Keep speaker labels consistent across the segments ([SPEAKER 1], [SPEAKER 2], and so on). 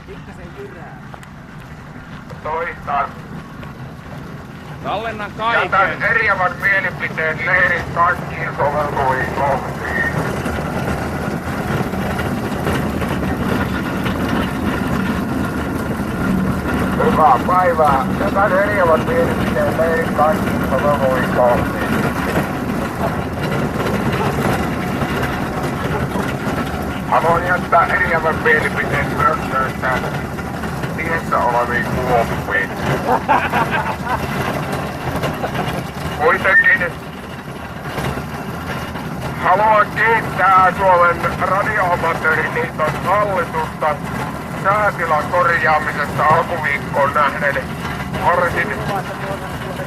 [SPEAKER 1] Pikkasen jyrää.
[SPEAKER 2] Toistan.
[SPEAKER 3] Tallennan kaiken.
[SPEAKER 2] Jätän eriävän mielipiteen leirin kaikkiin soveltuviin kohtiin. Hyvää päivää. Jätän eriävän mielipiteen leirin kaikkiin soveltuviin kohtiin. Haluan jättää eriävän mielipiteen myös näistä tiessä oleviin kuoppiin. Kuitenkin haluan kiittää Suomen Radio-Amatööriliiton hallitusta säätilan korjaamisesta alkuviikkoon nähden varsin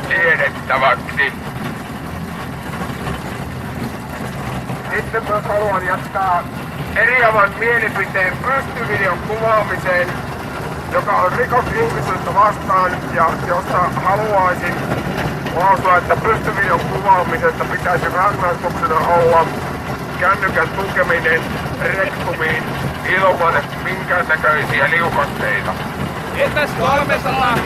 [SPEAKER 2] siedettäväksi. Sitten myös haluan jättää eriävän mielipiteen pystyvideon kuvaamiseen, joka on rikos ihmisyyttä vastaan ja jossa haluaisin lausua, että pystyvideon kuvaamisesta pitäisi rangaistuksena olla kännykän tukeminen rektumiin ilman minkäännäköisiä liukasteita.
[SPEAKER 3] Entäs 300?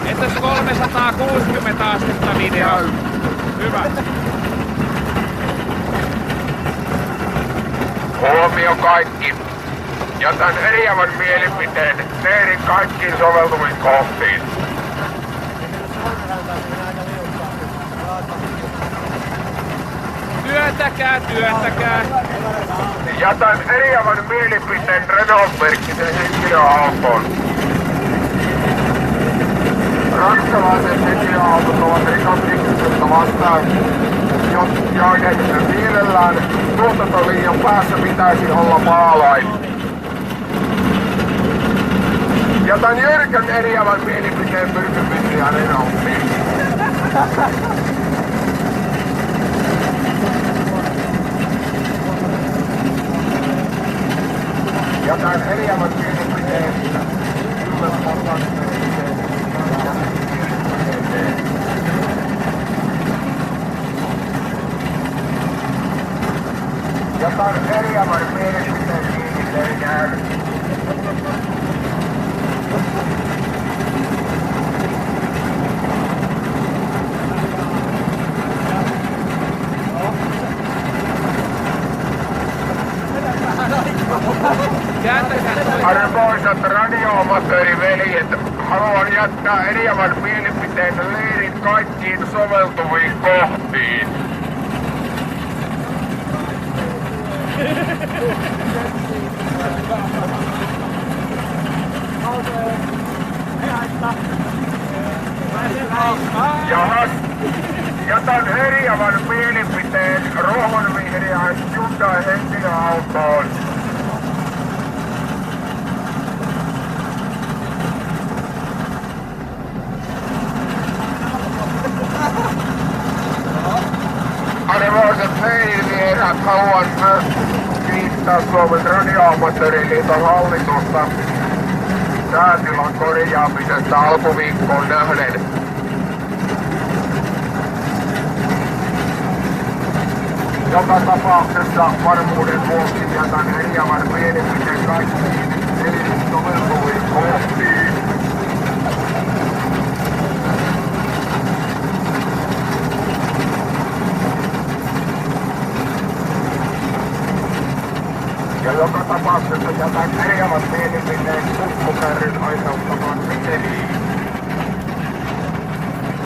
[SPEAKER 3] Entäs 360 astetta video? Hyvä.
[SPEAKER 2] Huomio kaikki. Jätän eriävän mielipiteen leirin kaikkiin soveltuviin kohtiin.
[SPEAKER 3] Työntäkää.
[SPEAKER 2] Jätän eriävän mielipiteen Renault-merkkisen henkilöauton. Ranskalaiset henkilöautot ovat rikosihmisyyttä vastaan, joiden mielellään tuotantolinjan päässä pitäisi olla maalain. Jätän jyrkän eriävän mielipiteen myrkypyssiä Renaultiin. Jätän eriävän mielipiteen Jätän eriävän mielipiteen kiinnitteinään. Arvoisat radio-amatööriveljet, haluan jättää eriävän mielipiteen leirin kaikkiin soveltuviin kohtiin. Jahas, jätän eriävän mielipiteen ruohonvihreään Hyundai henkilöautoon. Arvoisat leirinvierat, haluan myös kiittää Suomen Radio-Amatööriliiton hallitusta säätilan korjaamisesta alkuviikkoon nähden. Joka tapauksessa varmuuden vuoksi jätän eriävän mielipiteen kaikkiin soveltuviin kohtiin. Ja joka tapauksessa jätän eriävän mielipiteen kukkukärryn aiheuttamaan